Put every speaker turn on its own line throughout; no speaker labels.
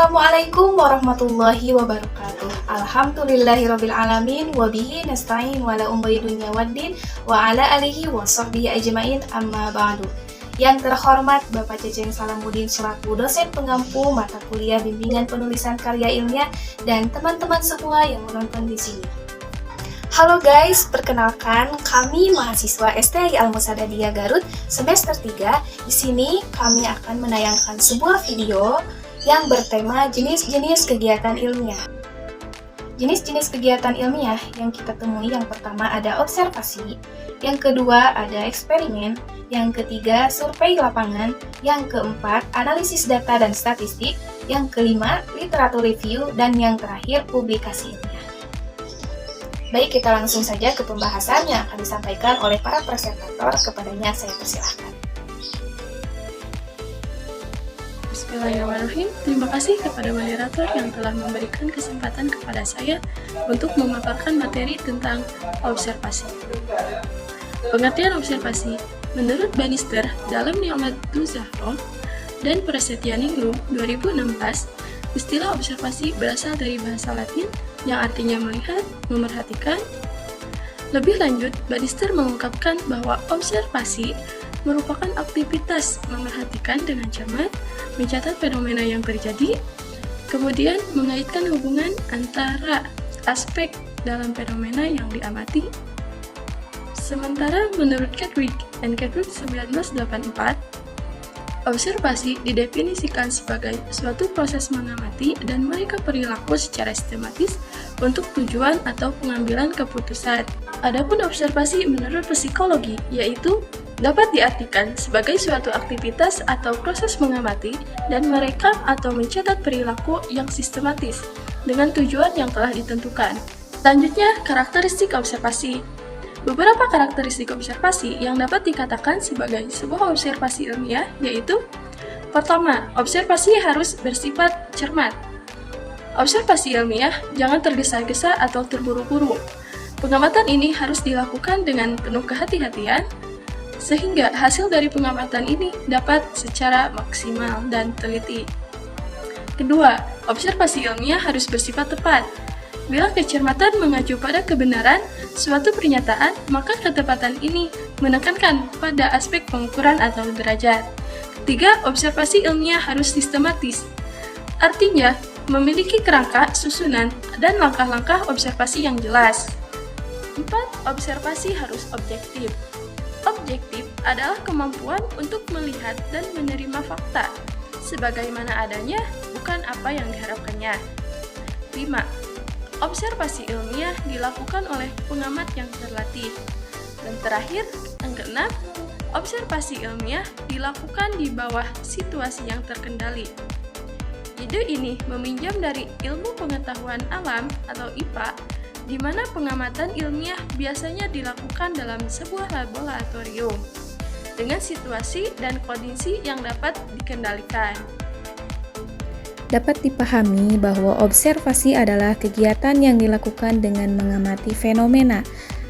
Assalamualaikum warahmatullahi wabarakatuh. Alhamdulillahirabbil alamin wa bihi nasta'in wa la umri dunya waddin wa ala alihi wa sahbihi ajmain amma ba'du. Yang terhormat Bapak Ceceng Salamuddin selaku dosen pengampu mata kuliah bimbingan penulisan karya ilmiah dan teman-teman semua yang menonton di sini. Halo guys, perkenalkan kami mahasiswa STI Al-Musadadiyah Garut semester 3. Di sini kami akan menayangkan sebuah video yang bertema jenis-jenis kegiatan ilmiah. Jenis-jenis kegiatan ilmiah yang kita temui yang pertama ada observasi, yang kedua ada eksperimen, yang ketiga survei lapangan, yang keempat analisis data dan statistik, yang kelima literatur review, dan yang terakhir publikasi ilmiah. Baik, kita langsung saja ke pembahasan yang akan disampaikan oleh para presentator. Kepadanya saya persilahkan.
Bismillahirrahmanirrahim. Terima kasih kepada moderator yang telah memberikan kesempatan kepada saya untuk memaparkan materi tentang observasi. Pengertian observasi menurut Bannister dalam Ni'matul Zahroh dan Prasetyaningrum 2016, istilah observasi berasal dari bahasa Latin yang artinya melihat, memerhatikan. Lebih lanjut, Bannister mengungkapkan bahwa observasi merupakan aktivitas memerhatikan dengan cermat, mencatat fenomena yang terjadi, kemudian mengaitkan hubungan antara aspek dalam fenomena yang diamati. Sementara menurut Chadwick and Chadwick 1984, observasi didefinisikan sebagai suatu proses mengamati dan mereka perilaku secara sistematis untuk tujuan atau pengambilan keputusan. Adapun observasi menurut psikologi yaitu dapat diartikan sebagai suatu aktivitas atau proses mengamati dan merekam atau mencatat perilaku yang sistematis dengan tujuan yang telah ditentukan. Selanjutnya, karakteristik observasi. Beberapa karakteristik observasi yang dapat dikatakan sebagai sebuah observasi ilmiah yaitu: pertama, observasi harus bersifat cermat. Observasi ilmiah jangan tergesa-gesa atau terburu-buru. Pengamatan ini harus dilakukan dengan penuh kehati-hatian, sehingga hasil dari pengamatan ini dapat secara maksimal dan teliti. Kedua, observasi ilmiah harus bersifat tepat. Bila kecermatan mengacu pada kebenaran suatu pernyataan, maka ketepatan ini menekankan pada aspek pengukuran atau derajat. Ketiga, observasi ilmiah harus sistematis. Artinya, memiliki kerangka, susunan, dan langkah-langkah observasi yang jelas. 4. Observasi harus objektif. Objektif adalah kemampuan untuk melihat dan menerima fakta sebagaimana adanya, bukan apa yang diharapkannya. 5. Observasi ilmiah dilakukan oleh pengamat yang terlatih. Dan terakhir, yang keenam, observasi ilmiah dilakukan di bawah situasi yang terkendali. Ide ini meminjam dari ilmu pengetahuan alam atau IPA, di mana pengamatan ilmiah biasanya dilakukan dalam sebuah laboratorium dengan situasi dan kondisi yang dapat dikendalikan.
Dapat dipahami bahwa observasi adalah kegiatan yang dilakukan dengan mengamati fenomena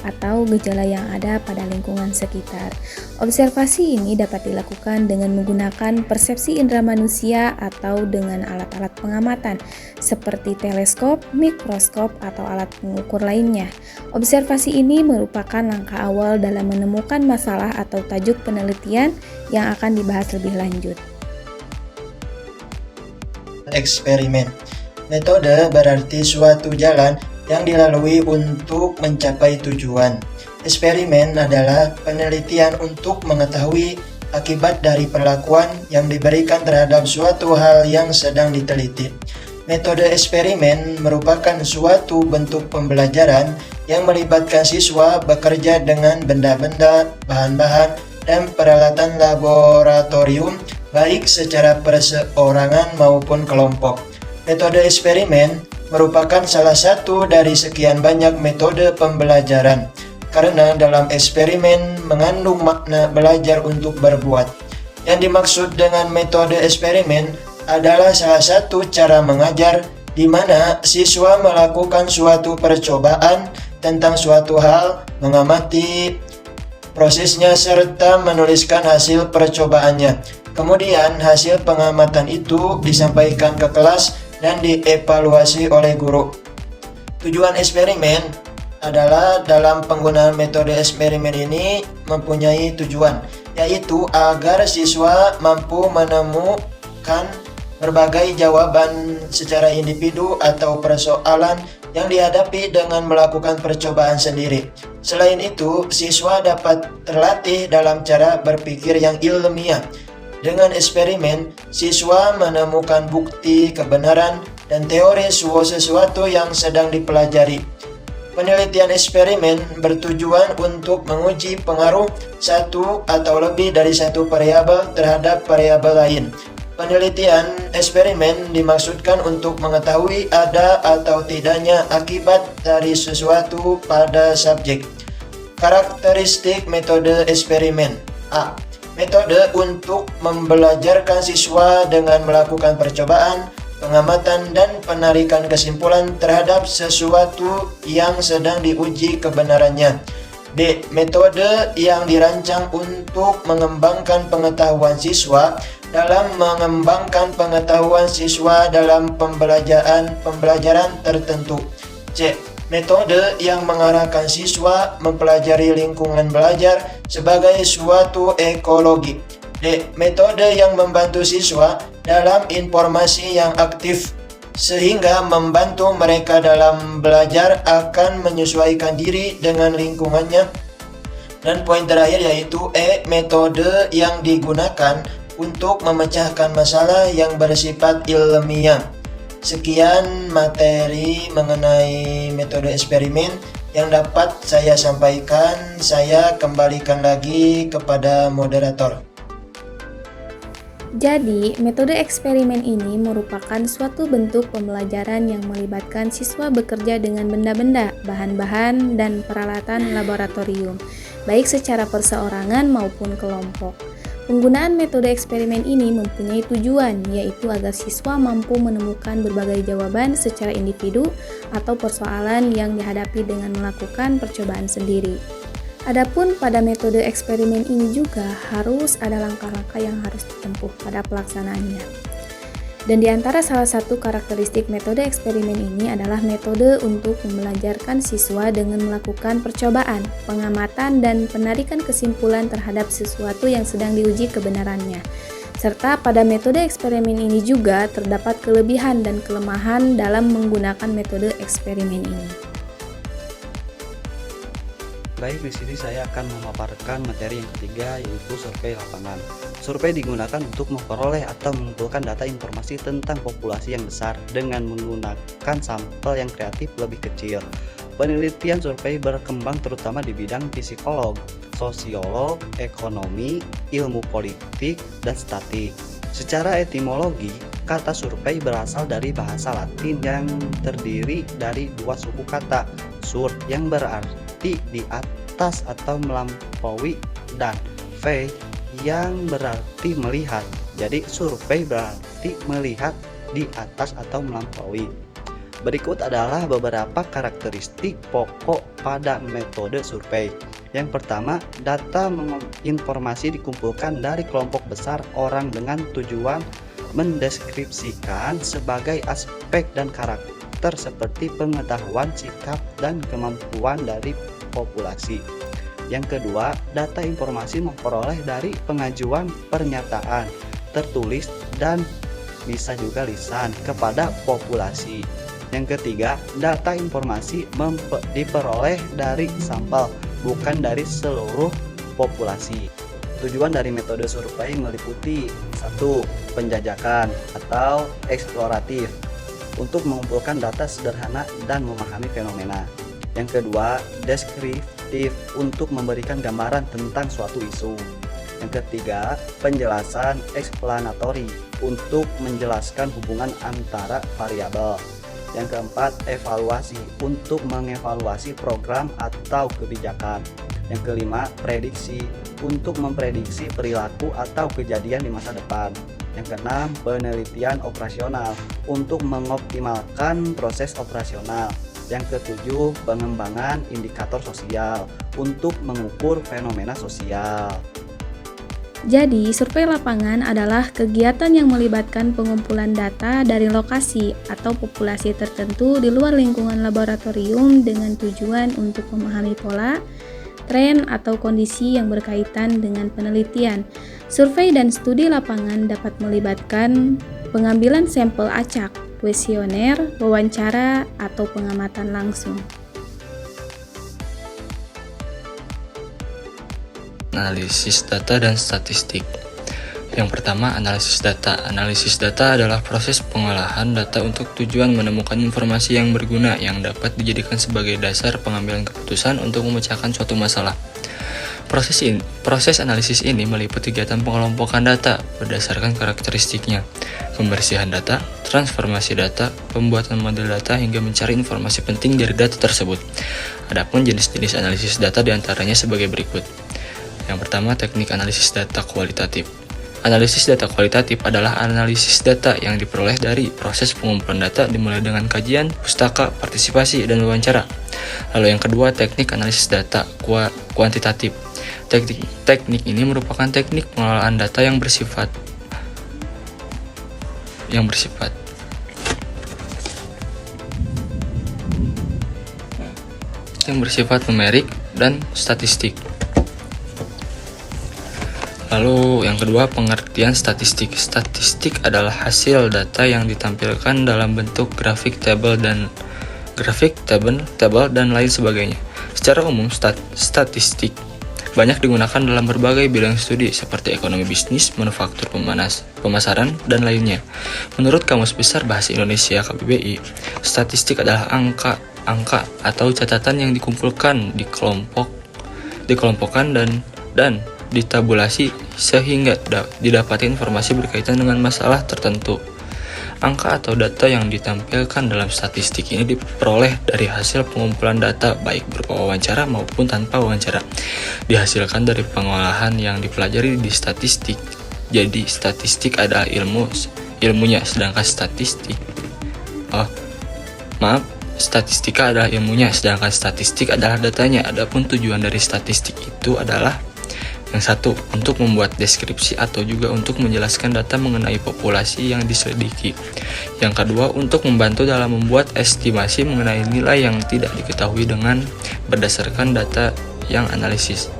atau gejala yang ada pada lingkungan sekitar. Observasi ini dapat dilakukan dengan menggunakan persepsi indera manusia atau dengan alat-alat pengamatan seperti teleskop, mikroskop, atau alat pengukur lainnya. Observasi ini merupakan langkah awal dalam menemukan masalah atau tajuk penelitian yang akan dibahas lebih lanjut.
Eksperimen. Metode berarti suatu jalan yang dilalui untuk mencapai tujuan. Eksperimen adalah penelitian untuk mengetahui akibat dari perlakuan yang diberikan terhadap suatu hal yang sedang diteliti. Metode eksperimen merupakan suatu bentuk pembelajaran yang melibatkan siswa bekerja dengan benda-benda, bahan-bahan, dan peralatan laboratorium, baik secara perseorangan maupun kelompok. Metode eksperimen merupakan salah satu dari sekian banyak metode pembelajaran, karena dalam eksperimen mengandung makna belajar untuk berbuat. Yang dimaksud dengan metode eksperimen adalah salah satu cara mengajar di mana siswa melakukan suatu percobaan tentang suatu hal, mengamati prosesnya serta menuliskan hasil percobaannya. Kemudian hasil pengamatan itu disampaikan ke kelas dan dievaluasi oleh guru. Tujuan eksperimen adalah dalam penggunaan metode eksperimen ini mempunyai tujuan, yaitu agar siswa mampu menemukan berbagai jawaban secara individu atau persoalan yang dihadapi dengan melakukan percobaan sendiri. Selain itu, siswa dapat terlatih dalam cara berpikir yang ilmiah. Dengan eksperimen, siswa menemukan bukti kebenaran dan teori sesuatu yang sedang dipelajari. Penelitian eksperimen bertujuan untuk menguji pengaruh satu atau lebih dari satu variabel terhadap variabel lain. Penelitian eksperimen dimaksudkan untuk mengetahui ada atau tidaknya akibat dari sesuatu pada subjek. Karakteristik metode eksperimen. A. Metode untuk membelajarkan siswa dengan melakukan percobaan, pengamatan, dan penarikan kesimpulan terhadap sesuatu yang sedang diuji kebenarannya. B. Metode yang dirancang untuk mengembangkan pengetahuan siswa dalam pembelajaran tertentu. C. Metode yang mengarahkan siswa mempelajari lingkungan belajar sebagai suatu ekologi. D. Metode yang membantu siswa dalam informasi yang aktif sehingga membantu mereka dalam belajar akan menyesuaikan diri dengan lingkungannya. Dan poin terakhir yaitu E. Metode yang digunakan untuk memecahkan masalah yang bersifat ilmiah. Sekian materi mengenai metode eksperimen yang dapat saya sampaikan. Saya kembalikan lagi kepada moderator.
Jadi, metode eksperimen ini merupakan suatu bentuk pembelajaran yang melibatkan siswa bekerja dengan benda-benda, bahan-bahan, dan peralatan laboratorium, baik secara perseorangan maupun kelompok. Penggunaan metode eksperimen ini mempunyai tujuan, yaitu agar siswa mampu menemukan berbagai jawaban secara individu atau persoalan yang dihadapi dengan melakukan percobaan sendiri. Adapun pada metode eksperimen ini juga harus ada langkah-langkah yang harus ditempuh pada pelaksanaannya. Dan di antara salah satu karakteristik metode eksperimen ini adalah metode untuk membelajarkan siswa dengan melakukan percobaan, pengamatan, dan penarikan kesimpulan terhadap sesuatu yang sedang diuji kebenarannya. Serta pada metode eksperimen ini juga terdapat kelebihan dan kelemahan dalam menggunakan metode eksperimen ini.
Baik, di sini saya akan memaparkan materi yang ketiga, yaitu survei lapangan. Survei digunakan untuk memperoleh atau mengumpulkan data informasi tentang populasi yang besar dengan menggunakan sampel yang kreatif lebih kecil. Penelitian survei berkembang terutama di bidang psikolog, sosiolog, ekonomi, ilmu politik, dan statistik. Secara etimologi, kata survei berasal dari bahasa Latin yang terdiri dari dua suku kata, sur yang berarti di atas atau melampaui, dan ve yang berarti melihat. Jadi survei berarti melihat di atas atau melampaui. Berikut adalah beberapa karakteristik pokok pada metode survei. Yang pertama, data informasi dikumpulkan dari kelompok besar orang dengan tujuan mendeskripsikan sebagai aspek dan karakter seperti pengetahuan, sikap, dan kemampuan dari populasi. Yang kedua, data informasi memperoleh dari pengajuan pernyataan tertulis dan bisa juga lisan kepada populasi. Yang ketiga, data informasi diperoleh dari sampel, bukan dari seluruh populasi. Tujuan dari metode survei meliputi 1. Penjajakan atau eksploratif untuk mengumpulkan data sederhana dan memahami fenomena. Yang kedua, deskriptif untuk memberikan gambaran tentang suatu isu. Yang ketiga, penjelasan eksplanatori untuk menjelaskan hubungan antara variabel. Yang keempat, evaluasi untuk mengevaluasi program atau kebijakan. Yang kelima, prediksi untuk memprediksi perilaku atau kejadian di masa depan. Yang keenam, penelitian operasional untuk mengoptimalkan proses operasional. Yang ketujuh, pengembangan indikator sosial untuk mengukur fenomena sosial.
Jadi, survei lapangan adalah kegiatan yang melibatkan pengumpulan data dari lokasi atau populasi tertentu di luar lingkungan laboratorium dengan tujuan untuk memahami pola, tren, atau kondisi yang berkaitan dengan penelitian. Survei dan studi lapangan dapat melibatkan pengambilan sampel acak, kuesioner, wawancara, atau pengamatan langsung.
Analisis data dan statistik. Yang pertama, analisis data. Analisis data adalah proses pengolahan data untuk tujuan menemukan informasi yang berguna yang dapat dijadikan sebagai dasar pengambilan keputusan untuk memecahkan suatu masalah. Proses analisis ini meliputi kegiatan pengelompokan data berdasarkan karakteristiknya, pembersihan data, transformasi data, pembuatan model data, hingga mencari informasi penting dari data tersebut. Adapun jenis-jenis analisis data diantaranya sebagai berikut. Yang pertama, teknik analisis data kualitatif. Analisis data kualitatif adalah analisis data yang diperoleh dari proses pengumpulan data dimulai dengan kajian, pustaka, partisipasi, dan wawancara. Lalu yang kedua, teknik analisis data kuantitatif. Teknik ini merupakan teknik pengelolaan data yang bersifat numerik dan statistik. Lalu yang kedua, pengertian statistik. Statistik adalah hasil data yang ditampilkan dalam bentuk grafik, tabel, dan lain sebagainya. Secara umum, statistik banyak digunakan dalam berbagai bidang studi seperti ekonomi bisnis, manufaktur, pemasaran, dan lainnya. Menurut Kamus Besar Bahasa Indonesia KBBI, statistik adalah angka atau catatan yang dikumpulkan, dikelompokkan dan ditabulasi sehingga didapati informasi berkaitan dengan masalah tertentu. Angka atau data yang ditampilkan dalam statistik ini diperoleh dari hasil pengumpulan data baik berupa wawancara maupun tanpa wawancara. Dihasilkan dari pengolahan yang dipelajari di statistik. Jadi statistik adalah ilmunya, sedangkan statistika adalah ilmunya, sedangkan statistik adalah datanya. Adapun tujuan dari statistik itu adalah yang satu, untuk membuat deskripsi atau juga untuk menjelaskan data mengenai populasi yang diselidiki. Yang kedua, untuk membantu dalam membuat estimasi mengenai nilai yang tidak diketahui dengan berdasarkan data yang dianalisis.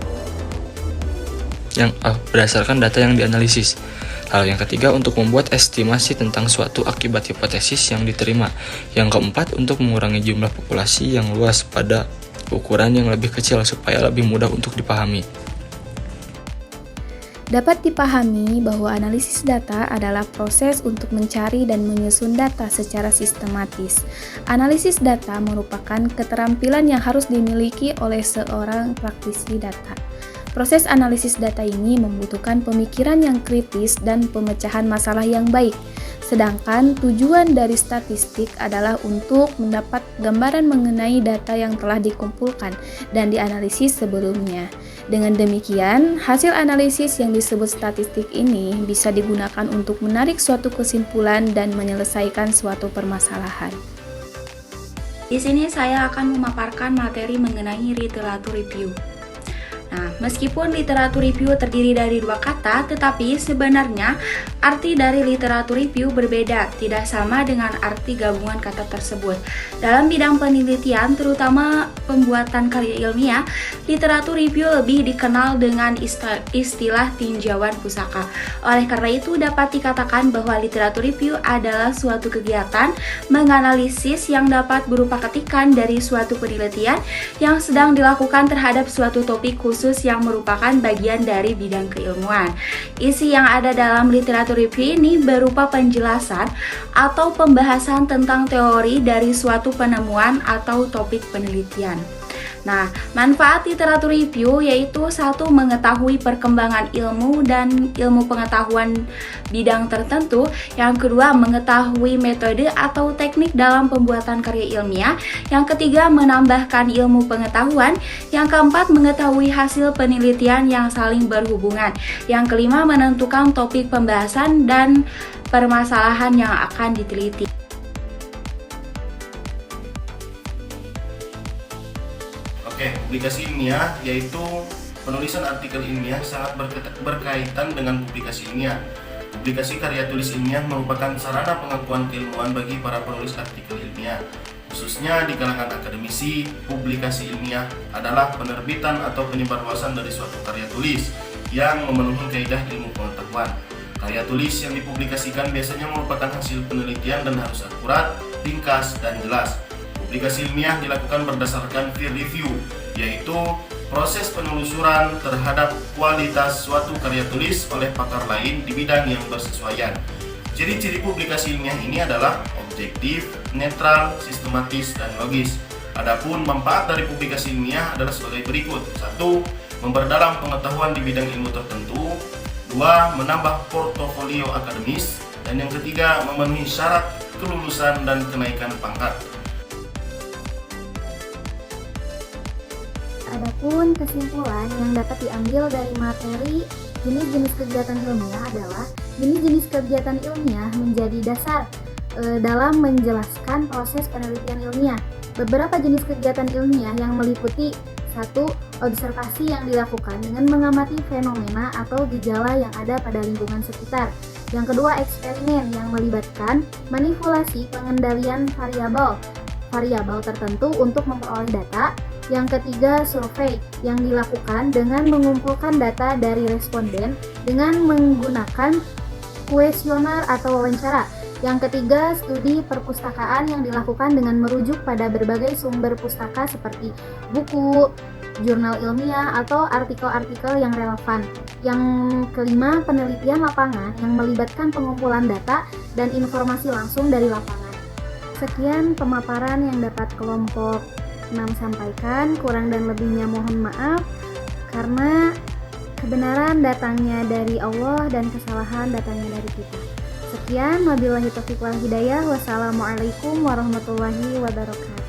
Lalu yang ketiga, untuk membuat estimasi tentang suatu akibat hipotesis yang diterima. Yang keempat, untuk mengurangi jumlah populasi yang luas pada ukuran yang lebih kecil supaya lebih mudah untuk dipahami.
Dapat dipahami bahwa analisis data adalah proses untuk mencari dan menyusun data secara sistematis. Analisis data merupakan keterampilan yang harus dimiliki oleh seorang praktisi data. Proses analisis data ini membutuhkan pemikiran yang kritis dan pemecahan masalah yang baik. Sedangkan tujuan dari statistik adalah untuk mendapat gambaran mengenai data yang telah dikumpulkan dan dianalisis sebelumnya. Dengan demikian, hasil analisis yang disebut statistik ini bisa digunakan untuk menarik suatu kesimpulan dan menyelesaikan suatu permasalahan.
Di sini saya akan memaparkan materi mengenai literatur review. Nah, meskipun literatur review terdiri dari dua kata, tetapi sebenarnya arti dari literatur review berbeda, tidak sama dengan arti gabungan kata tersebut. Dalam bidang penelitian, terutama pembuatan karya ilmiah, literatur review lebih dikenal dengan istilah tinjauan pusaka. Oleh karena itu, dapat dikatakan bahwa literatur review adalah suatu kegiatan menganalisis yang dapat berupa ketikan dari suatu penelitian yang sedang dilakukan terhadap suatu topik khusus yang merupakan bagian dari bidang keilmuan. Isi yang ada dalam literatur review ini berupa penjelasan atau pembahasan tentang teori dari suatu penemuan atau topik penelitian. Nah, manfaat literatur review yaitu satu, mengetahui perkembangan ilmu dan ilmu pengetahuan bidang tertentu. Yang kedua, mengetahui metode atau teknik dalam pembuatan karya ilmiah. Yang ketiga, menambahkan ilmu pengetahuan. Yang keempat, mengetahui hasil penelitian yang saling berhubungan. Yang kelima, menentukan topik pembahasan dan permasalahan yang akan diteliti.
Oke, publikasi ilmiah yaitu penulisan artikel ilmiah sangat berkaitan dengan publikasi ilmiah. Publikasi karya tulis ilmiah merupakan sarana pengakuan keilmuan bagi para penulis artikel ilmiah. Khususnya di kalangan akademisi, publikasi ilmiah adalah penerbitan atau penyebarluasan dari suatu karya tulis yang memenuhi kaidah ilmu pengetahuan. Karya tulis yang dipublikasikan biasanya merupakan hasil penelitian dan harus akurat, ringkas, dan jelas. Publikasi ilmiah dilakukan berdasarkan peer review, yaitu proses penelusuran terhadap kualitas suatu karya tulis oleh pakar lain di bidang yang bersesuaian. Ciri-ciri publikasi ilmiah ini adalah objektif, netral, sistematis, dan logis. Adapun manfaat dari publikasi ilmiah adalah sebagai berikut. 1. Memperdalam pengetahuan di bidang ilmu tertentu. 2. Menambah portofolio akademis. Dan yang ketiga, memenuhi syarat kelulusan dan kenaikan pangkat.
Adapun kesimpulan yang dapat diambil dari materi jenis-jenis kegiatan ilmiah adalah jenis-jenis kegiatan ilmiah menjadi dasar dalam menjelaskan proses penelitian ilmiah. Beberapa jenis kegiatan ilmiah yang meliputi 1. Observasi yang dilakukan dengan mengamati fenomena atau gejala yang ada pada lingkungan sekitar. Yang kedua, eksperimen yang melibatkan manipulasi pengendalian variabel tertentu untuk memperoleh data. Yang ketiga, survei yang dilakukan dengan mengumpulkan data dari responden dengan menggunakan kuesioner atau wawancara. Yang ketiga, studi perpustakaan yang dilakukan dengan merujuk pada berbagai sumber pustaka seperti buku, jurnal ilmiah, atau artikel-artikel yang relevan. Yang kelima, penelitian lapangan yang melibatkan pengumpulan data dan informasi langsung dari lapangan. Sekian pemaparan yang dapat kelompok 6 sampaikan, kurang dan lebihnya mohon maaf karena kebenaran datangnya dari Allah dan kesalahan datangnya dari kita. Sekian, wabillahi taufiq wal hidayah. Wassalamualaikum warahmatullahi wabarakatuh.